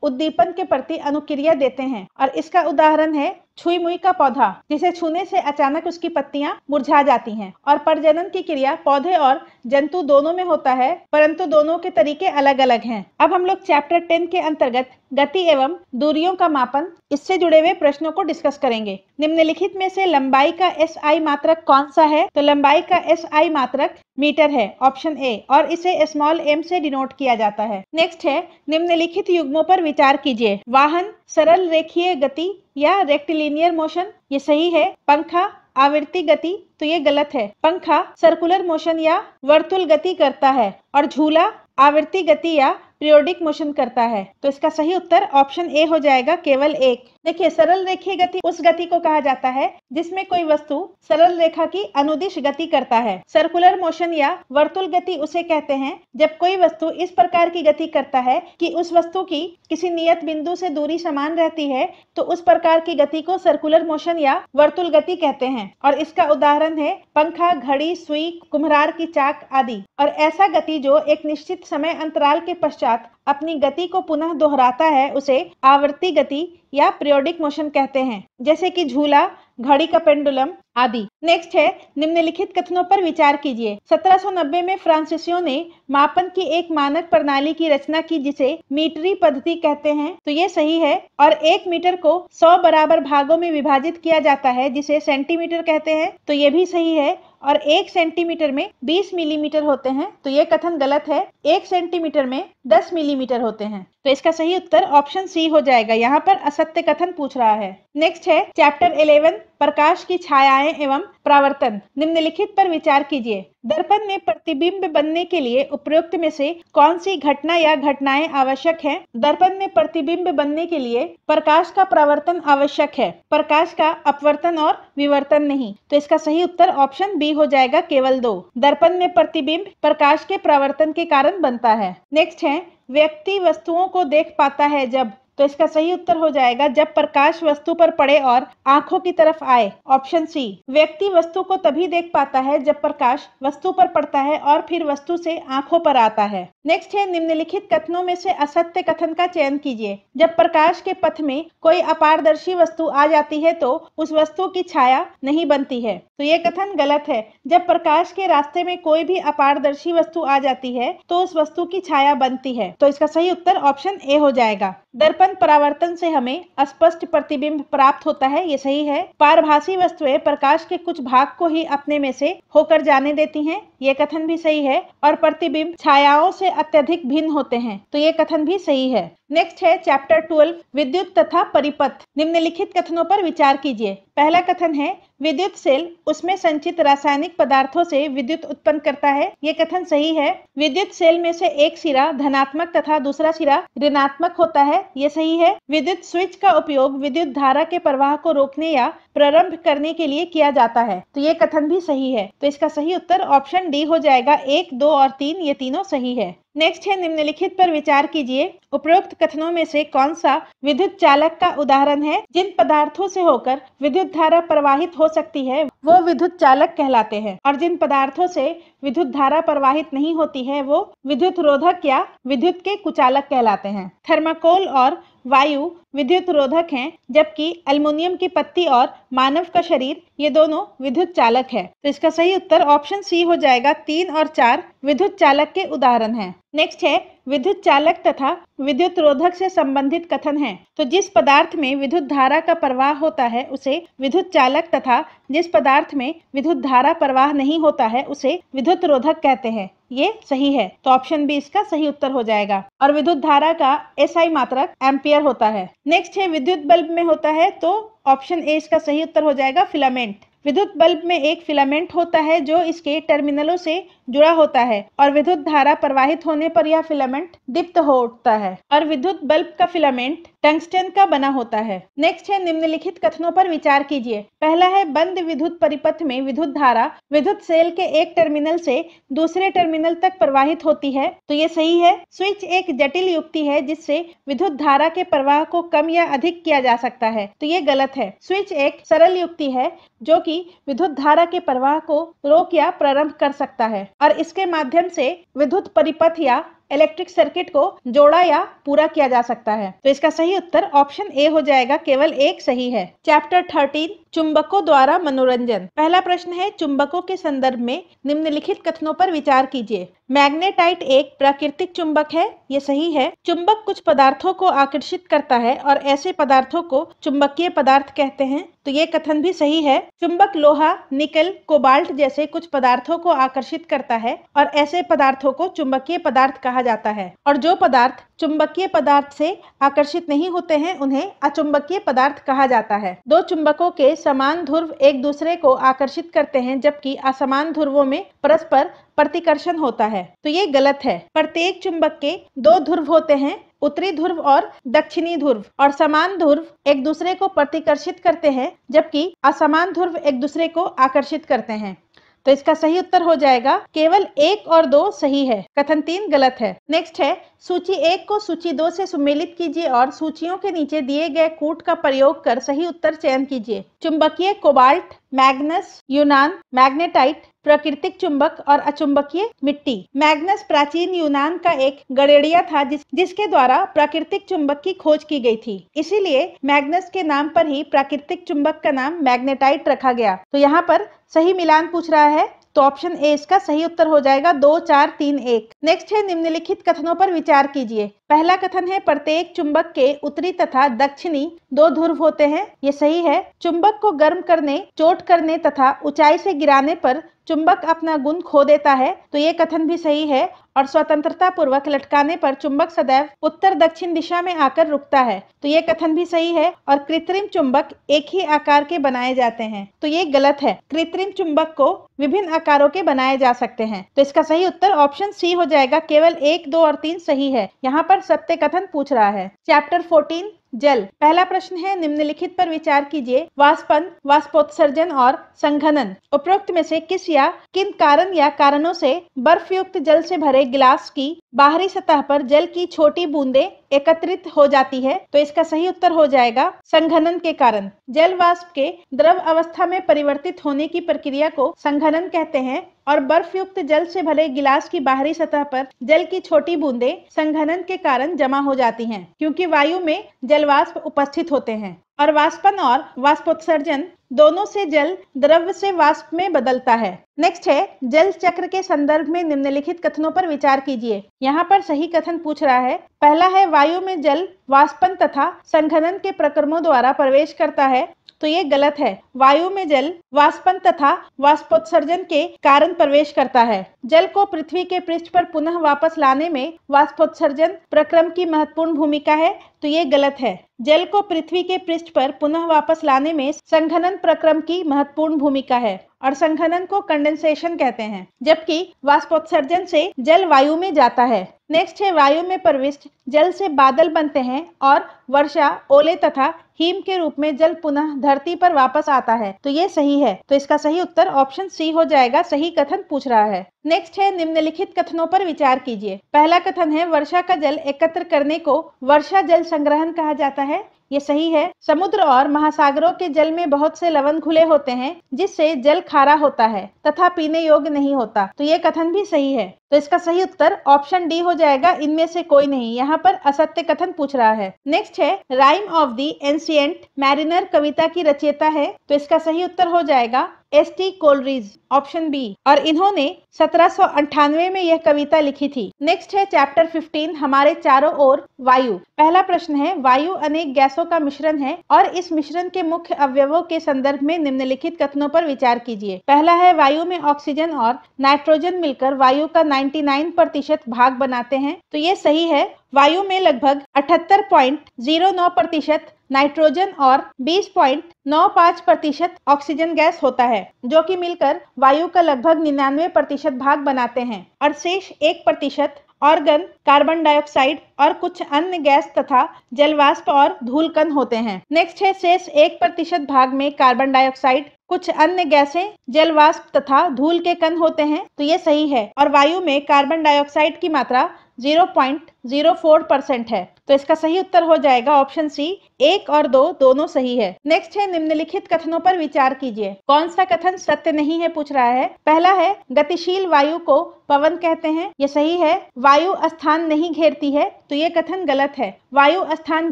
उद्दीपन के प्रति अनुक्रिया देते हैं। और इसका उदाहरण है छुई मुई का पौधा, जिसे छूने से अचानक उसकी पत्तियां मुरझा जाती हैं। और प्रजनन की क्रिया पौधे और जंतु दोनों में होता है, परंतु दोनों के तरीके अलग अलग हैं। अब हम लोग चैप्टर 10 के अंतर्गत गति एवं दूरियों का मापन, इससे जुड़े हुए प्रश्नों को डिस्कस करेंगे। निम्नलिखित में से लंबाई का एसआई मात्रक कौन सा है? तो लंबाई का एसआई मात्रक मीटर है, ऑप्शन ए, और इसे स्मॉल एम से डिनोट किया जाता है। नेक्स्ट है, निम्नलिखित युग्मों पर विचार कीजिए। वाहन, सरल रेखीय गति या रेक्टिलिनियर मोशन, ये सही है। पंखा, आवर्ती गति, तो ये गलत है। पंखा सर्कुलर मोशन या वर्तुल गति करता है और झूला आवर्ती गति या पीरियोडिक मोशन करता है, तो इसका सही उत्तर ऑप्शन ए हो जाएगा, केवल 1। देखिए, सरल रेखीय गति उस गति को कहा जाता है जिसमें कोई वस्तु सरल रेखा की अनुदिश गति करता है। सर्कुलर मोशन या वर्तुल गति उसे कहते हैं जब कोई वस्तु इस प्रकार की गति करता है कि उस वस्तु की किसी नियत बिंदु से दूरी समान रहती है, तो उस प्रकार की गति को सर्कुलर मोशन या वर्तुल गति कहते हैं। और इसका उदाहरण है पंखा, घड़ी, सुई, कुम्हार की चाक आदि। और ऐसा गति जो एक निश्चित समय अंतराल के पश्चात अपनी गति को पुनः दोहराता है, उसे आवर्ती गति या पीरियोडिक मोशन कहते हैं, जैसे कि झूला, घड़ी का पेंडुलम आदि। नेक्स्ट है, निम्नलिखित कथनों पर विचार कीजिए। 1790 में फ्रांसीसियों ने मापन की एक मानक प्रणाली की रचना की जिसे मीटरी पद्धति कहते हैं, तो ये सही है। और 1 मीटर को 100 बराबर भागों में विभाजित किया जाता है जिसे सेंटीमीटर कहते हैं, तो ये भी सही है। और 1 सेंटीमीटर में 20 मिलीमीटर होते हैं, तो ये कथन गलत है। 1 सेंटीमीटर में 10 मिलीमीटर होते हैं, तो इसका सही उत्तर ऑप्शन सी हो जाएगा। यहाँ पर असत्य कथन पूछ रहा है। नेक्स्ट है चैप्टर 11, प्रकाश की छायाएं एवं परावर्तन। निम्नलिखित पर विचार कीजिए। दर्पण में प्रतिबिंब बनने के लिए उपरोक्त में से कौन सी घटना या घटनाएं आवश्यक हैं? दर्पण में प्रतिबिंब बनने के लिए प्रकाश का परावर्तन आवश्यक है, प्रकाश का अपवर्तन और विवर्तन नहीं, तो इसका सही उत्तर ऑप्शन बी हो जाएगा, केवल 2। दर्पण में प्रतिबिंब प्रकाश के परावर्तन के कारण बनता है। नेक्स्ट है, व्यक्ति वस्तुओं को देख पाता है जब, तो इसका सही उत्तर हो जाएगा जब प्रकाश वस्तु पर पड़े और आंखों की तरफ आए, ऑप्शन सी। व्यक्ति वस्तु को तभी देख पाता है जब प्रकाश वस्तु पर पड़ता है और फिर वस्तु से आंखों पर आता है। नेक्स्ट है, निम्नलिखित कथनों में से असत्य कथन का चयन कीजिए। जब प्रकाश के पथ में कोई अपारदर्शी वस्तु आ जाती है तो उस वस्तु की छाया नहीं बनती है, तो ये कथन गलत है। जब प्रकाश के रास्ते में कोई भी अपारदर्शी वस्तु आ जाती है तो उस वस्तु की छाया बनती है, तो इसका सही उत्तर ऑप्शन ए हो जाएगा। दर्पण परावर्तन से हमें स्पष्ट प्रतिबिंब प्राप्त होता है, ये सही है। पारभासी वस्तुएं प्रकाश के कुछ भाग को ही अपने में से होकर जाने देती हैं, ये कथन भी सही है। और प्रतिबिंब छायाओं से अत्यधिक भिन्न होते हैं, तो ये कथन भी सही है। नेक्स्ट है चैप्टर 12, विद्युत तथा परिपथ। निम्नलिखित कथनों पर विचार कीजिए। पहला कथन है, विद्युत सेल उसमें संचित रासायनिक पदार्थों से विद्युत उत्पन्न करता है, ये कथन सही है। विद्युत सेल में से एक सिरा धनात्मक तथा दूसरा सिरा ऋणात्मक होता है, ये सही है। विद्युत स्विच का उपयोग विद्युत धारा के प्रवाह को रोकने या प्रारंभ करने के लिए किया जाता है, तो ये कथन भी सही है। तो इसका सही उत्तर ऑप्शन डी हो जाएगा। 1, 2 और 3 ये तीनों सही है। नेक्स्ट है, निम्नलिखित पर विचार कीजिए। उपरोक्त कथनों में से कौन सा विद्युत चालक का उदाहरण है? जिन पदार्थों से होकर विद्युत धारा प्रवाहित हो सकती है वो विद्युत चालक कहलाते हैं, और जिन पदार्थों से विद्युत धारा प्रवाहित नहीं होती है वो विद्युत रोधक या विद्युत के कुचालक कहलाते हैं। थर्माकोल और वायु विद्युत रोधक हैं, जबकि एल्युमिनियम की पत्ती और मानव का शरीर ये दोनों विद्युत चालक है। तो इसका सही उत्तर ऑप्शन सी हो जाएगा। 3 और 4 विद्युत चालक के उदाहरण हैं। नेक्स्ट है विद्युत चालक तथा विद्युत रोधक से संबंधित कथन है। तो जिस पदार्थ में विद्युत धारा का प्रवाह होता है उसे विद्युत चालक तथा जिस पदार्थ में विद्युत धारा प्रवाह नहीं होता है उसे विद्युत रोधक कहते हैं। ये सही है, तो ऑप्शन बी इसका सही उत्तर हो जाएगा। और विद्युत धारा का एसआई मात्रक एम्पियर होता है। नेक्स्ट है विद्युत बल्ब में होता है, तो ऑप्शन ए इसका सही उत्तर हो जाएगा फिलामेंट। विद्युत बल्ब में एक फिलामेंट होता है जो इसके टर्मिनलों से जुड़ा होता है और विद्युत धारा प्रवाहित होने पर यह फिलामेंट दीप्त हो उठता है और विद्युत बल्ब का फिलामेंट टंगस्टन का बना होता है। नेक्स्ट है निम्नलिखित कथनों पर विचार कीजिए। पहला है बंद विद्युत परिपथ में विद्युत धारा विद्युत सेल के एक टर्मिनल से दूसरे टर्मिनल तक प्रवाहित होती है, तो ये सही है। स्विच एक जटिल युक्ति है जिससे विद्युत धारा के प्रवाह को कम या अधिक किया जा सकता है, तो ये गलत है। स्विच एक सरल युक्ति है जो कि विद्युत धारा के प्रवाह को रोक या प्रारंभ कर सकता है और इसके माध्यम से विद्युत परिपथ या इलेक्ट्रिक सर्किट को जोड़ा या पूरा किया जा सकता है। तो इसका सही उत्तर ऑप्शन ए हो जाएगा, केवल एक सही है। चैप्टर 13 चुंबकों द्वारा मनोरंजन। पहला प्रश्न है चुंबकों के संदर्भ में निम्नलिखित कथनों पर विचार कीजिए। मैग्नेटाइट एक प्राकृतिक चुंबक है, ये सही है। चुंबक कुछ पदार्थों को आकर्षित करता है और ऐसे पदार्थों को चुंबकीय पदार्थ कहते हैं, तो ये कथन भी सही है। चुंबक लोहा, निकल, कोबाल्ट जैसे कुछ पदार्थों को आकर्षित करता है और ऐसे पदार्थों को चुंबकीय पदार्थ कहा जाता है और जो पदार्थ चुंबकीय पदार्थ से आकर्षित नहीं होते हैं उन्हें अचुंबकीय पदार्थ कहा जाता है। दो चुंबकों के समान ध्रुव एक दूसरे को आकर्षित करते हैं जबकि असमान ध्रुवों में परस्पर प्रतिकर्षण होता है, तो ये गलत है। प्रत्येक चुंबक के दो ध्रुव होते हैं, उत्तरी ध्रुव और दक्षिणी ध्रुव, और समान ध्रुव एक दूसरे को प्रतिकर्षित करते हैं जबकि असमान ध्रुव एक दूसरे को आकर्षित करते हैं। तो इसका सही उत्तर हो जाएगा केवल 1 और 2 सही है, कथन 3 गलत है। नेक्स्ट है सूची 1 को सूची 2 से सुमेलित कीजिए और सूचियों के नीचे दिए गए कूट का प्रयोग कर सही उत्तर चयन कीजिए। चुंबकीय कोबाल्ट, मैग्नस, यूनान, मैग्नेटाइट, प्राकृतिक चुंबक और अचुंबकीय मिट्टी। मैग्नस प्राचीन यूनान का एक गड़ेड़िया था जिसके द्वारा प्राकृतिक चुंबक की खोज की गई थी, इसीलिए मैग्नस के नाम पर ही प्राकृतिक चुंबक का नाम मैग्नेटाइट रखा गया। तो यहाँ पर सही मिलान पूछ रहा है, तो ऑप्शन ए इसका सही उत्तर हो जाएगा 2, 4, 3, 1। नेक्स्ट है निम्नलिखित कथनों पर विचार कीजिए। पहला कथन है प्रत्येक चुंबक के उत्तरी तथा दक्षिणी 2 ध्रुव होते हैं, ये सही है। चुंबक को गर्म करने, चोट करने तथा ऊंचाई से गिराने पर चुंबक अपना गुण खो देता है, तो ये कथन भी सही है। और स्वतंत्रता पूर्वक लटकाने पर चुंबक सदैव उत्तर दक्षिण दिशा में आकर रुकता है, तो ये कथन भी सही है। और कृत्रिम चुंबक एक ही आकार के बनाए जाते हैं, तो ये गलत है। कृत्रिम चुंबक को विभिन्न आकारों के बनाए जा सकते हैं, तो इसका सही उत्तर ऑप्शन सी हो जाएगा। केवल 1, 2 और 3 सही है। यहाँ पर सत्य कथन पूछ रहा है। चैप्टर 14 जल। पहला प्रश्न है निम्नलिखित पर विचार कीजिए। वाष्पन, वाष्पोत्सर्जन और संघनन उपरोक्त में से किस या किन कारण या कारणों से बर्फ युक्त जल से भरे गिलास की बाहरी सतह पर जल की छोटी बूंदें एकत्रित हो जाती है, तो इसका सही उत्तर हो जाएगा संघनन के कारण। जल वाष्प के द्रव अवस्था में परिवर्तित होने की प्रक्रिया को संघनन कहते हैं और बर्फ युक्त जल से भरे गिलास की बाहरी सतह पर जल की छोटी बूंदें संघनन के कारण जमा हो जाती हैं, क्योंकि वायु में जल वाष्प उपस्थित होते हैं और वाष्पन और वाष्पोत्सर्जन दोनों से जल द्रव्य से वाष्प में बदलता है। नेक्स्ट है जल चक्र के संदर्भ में निम्नलिखित कथनों पर विचार कीजिए। यहाँ पर सही कथन पूछ रहा है। पहला है वायु में जल वाष्पन तथा संघनन के प्रक्रमों द्वारा प्रवेश करता है, तो ये गलत है। वायु में जल वाष्पन तथा वाष्पोत्सर्जन के कारण प्रवेश करता है। जल को पृथ्वी के पृष्ठ पर पुनः वापस लाने में वाष्पोत्सर्जन प्रक्रम की महत्वपूर्ण भूमिका है, तो ये गलत है। जल को पृथ्वी के पृष्ठ पर पुनः वापस लाने में संघनन प्रक्रम की महत्वपूर्ण भूमिका है और संघनन को कंडेंसेशन कहते हैं, जबकि वाष्पोत्सर्जन से जल वायु में जाता है। नेक्स्ट है वायु में प्रविष्ट जल से बादल बनते हैं और वर्षा, ओले तथा हिम के रूप में जल पुनः धरती पर वापस आता है, तो ये सही है। तो इसका सही उत्तर ऑप्शन सी हो जाएगा, सही कथन पूछ रहा है। नेक्स्ट है निम्नलिखित कथनों पर विचार कीजिए। पहला कथन है वर्षा का जल एकत्र करने को वर्षा जल संग्रहण कहा जाता है, ये सही है। समुद्र और महासागरों के जल में बहुत से लवण घुले होते हैं जिससे जल खारा होता है तथा पीने योग्य नहीं होता, तो ये कथन भी सही है। तो इसका सही उत्तर ऑप्शन डी हो जाएगा, इनमें से कोई नहीं। यहाँ पर असत्य कथन पूछ रहा है। नेक्स्ट है rime of the ancient mariner कविता की रचयिता है, तो इसका सही उत्तर हो जाएगा एस.टी. Coleridge, option B. और इन्होंने 1798 में यह कविता लिखी थी। नेक्स्ट है चैप्टर 15 हमारे चारों ओर वायु। पहला प्रश्न है वायु अनेक गैसों का मिश्रण है और इस मिश्रण के मुख्य अवयवों के संदर्भ में निम्नलिखित कथनों पर विचार कीजिए। पहला है वायु में ऑक्सीजन और नाइट्रोजन मिलकर वायु का 99% भाग बनाते हैं, तो ये सही है। वायु में लगभग 78.09% नाइट्रोजन और 20.95% ऑक्सीजन गैस होता है, जो कि मिलकर वायु का लगभग 99% भाग बनाते हैं, और शेष 1% ऑर्गन, कार्बन डाइऑक्साइड और कुछ अन्य गैस तथा जलवाष्प और धूलकण होते हैं। नेक्स्ट है शेष 1% भाग में कार्बन डाइऑक्साइड, कुछ अन्य गैसें, जलवाष्प तथा धूल के कण होते हैं, तो ये सही है। और वायु में कार्बन डाइऑक्साइड की मात्रा 0.04% है, तो इसका सही उत्तर हो जाएगा ऑप्शन सी। 1 और 2 दोनों सही है। नेक्स्ट है निम्नलिखित कथनों पर विचार कीजिए। कौन सा कथन सत्य नहीं है पूछ रहा है। पहला है गतिशील वायु को पवन कहते हैं, ये सही है। वायु स्थान नहीं घेरती है, तो ये कथन गलत है। वायु स्थान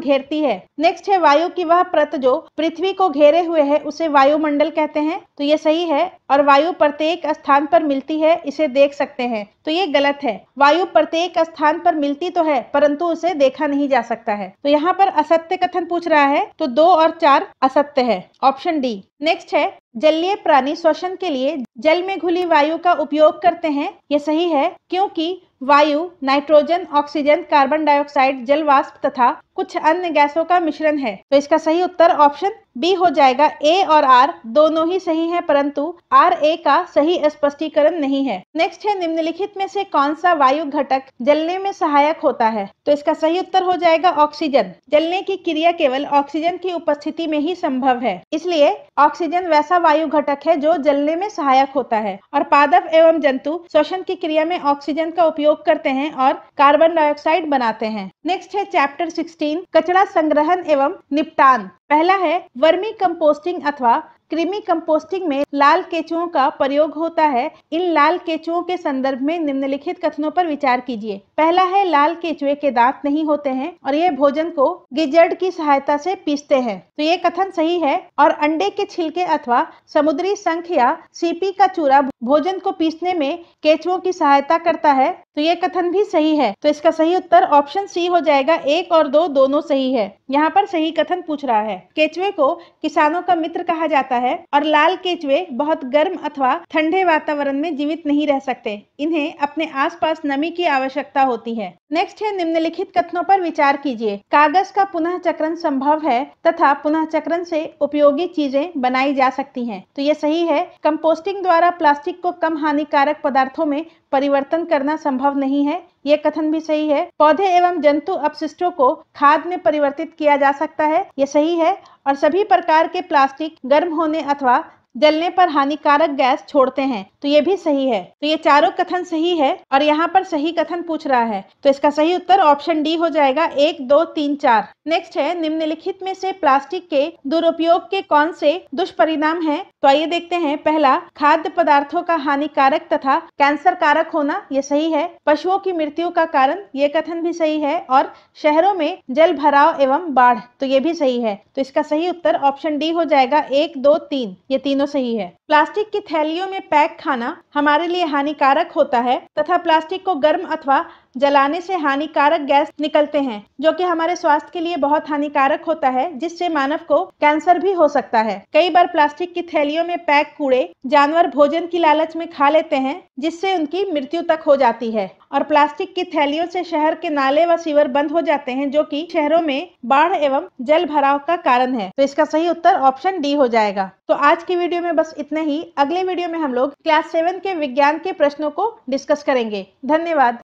घेरती है। नेक्स्ट है वायु की वह परत जो पृथ्वी को घेरे हुए है उसे वायुमंडल कहते हैं, तो ये सही है। और वायु प्रत्येक स्थान पर मिलती है, इसे देख सकते हैं, तो ये गलत है। वायु प्रत्येक स्थान पर मिलती तो है परंतु उसे देखा नहीं जा सकता है, तो यहाँ पर असत्य कथन पूछ रहा है, तो 2 और 4 असत्य है, ऑप्शन डी। नेक्स्ट है जलीय प्राणी श्वसन के लिए जल में घुली वायु का उपयोग करते हैं, ये सही है, क्योंकि वायु नाइट्रोजन, ऑक्सीजन, कार्बन डाइऑक्साइड, जलवाष्प तथा कुछ अन्य गैसों का मिश्रण है, तो इसका सही उत्तर ऑप्शन बी हो जाएगा। ए और आर दोनों ही सही हैं, परंतु आर ए का सही स्पष्टीकरण नहीं है। नेक्स्ट है निम्नलिखित में से कौन सा वायु घटक जलने में सहायक होता है, तो इसका सही उत्तर हो जाएगा ऑक्सीजन। जलने की क्रिया केवल ऑक्सीजन की उपस्थिति में ही संभव है, इसलिए ऑक्सीजन वैसा वायु घटक है जो जलने में सहायक होता है। और पादप एवं जंतु श्वसन की क्रिया में ऑक्सीजन का उपयोग करते हैं और कार्बन डाइऑक्साइड बनाते हैं। नेक्स्ट है चैप्टर 16 कचरा संग्रहण एवं निपटान। पहला है वर्मी कंपोस्टिंग अथवा कृमि कंपोस्टिंग में लाल केचुओं का प्रयोग होता है। इन लाल केचुओं के संदर्भ में निम्नलिखित कथनों पर विचार कीजिए। पहला है लाल केचुए के दांत नहीं होते हैं और ये भोजन को गिजड़ की सहायता से पीसते हैं, तो ये कथन सही है। और अंडे के छिलके अथवा समुद्री शंख या सीपी का चूरा भोजन को पीसने में केचुओं की सहायता करता है, तो ये कथन भी सही है, तो इसका सही उत्तर ऑप्शन सी हो जाएगा। 1 और 2 दोनों सही है। यहाँ पर सही कथन पूछ रहा है। केचुए को किसानों का मित्र कहा जाता है और लाल केचुए बहुत गर्म अथवा ठंडे वातावरण में जीवित नहीं रह सकते, इन्हें अपने आसपास नमी की आवश्यकता होती है। नेक्स्ट है निम्नलिखित कथनों पर विचार कीजिए। कागज का पुनः चक्रण संभव है तथा पुनः चक्रण से उपयोगी चीजें बनाई जा सकती हैं, तो ये सही है। कंपोस्टिंग द्वारा प्लास्टिक को कम हानिकारक पदार्थों में परिवर्तन करना संभव नहीं है, ये कथन भी सही है। पौधे एवं जंतु अपशिष्टों को खाद में परिवर्तित किया जा सकता है, ये सही है। और सभी प्रकार के प्लास्टिक गर्म होने अथवा जलने पर हानिकारक गैस छोड़ते हैं, तो ये भी सही है। तो ये चारों कथन सही है और यहाँ पर सही कथन पूछ रहा है, तो इसका सही उत्तर ऑप्शन डी हो जाएगा। 1, 2, 3, 4। नेक्स्ट है निम्नलिखित में से प्लास्टिक के दुरुपयोग के कौन से दुष्परिणाम हैं, तो आइए देखते हैं। पहला, खाद्य पदार्थों का हानिकारक तथा कैंसर कारक होना, ये सही है। पशुओं की मृत्यु का कारण, ये कथन भी सही है। और शहरों में जल भराव एवं बाढ़, तो ये भी सही है, तो इसका सही उत्तर ऑप्शन डी हो जाएगा। 1, 2, 3 ये तीनों सही है। प्लास्टिक की थैलियों में पैक खाना हमारे लिए हानिकारक होता है तथा प्लास्टिक को गर्म अथवा जलाने से हानिकारक गैस निकलते हैं, जो कि हमारे स्वास्थ्य के लिए बहुत हानिकारक होता है, जिससे मानव को कैंसर भी हो सकता है। कई बार प्लास्टिक की थैलियों में पैक कूड़े जानवर भोजन की लालच में खा लेते हैं, जिससे उनकी मृत्यु तक हो जाती है। और प्लास्टिक की थैलियों से शहर के नाले व सीवर बंद हो जाते हैं, जो कि शहरों में बाढ़ एवं जल भराव का कारण है, तो इसका सही उत्तर ऑप्शन डी हो जाएगा। तो आज की वीडियो में बस इतना ही। अगले वीडियो में हम लोग क्लास 7 के विज्ञान के प्रश्नों को डिस्कस करेंगे। धन्यवाद।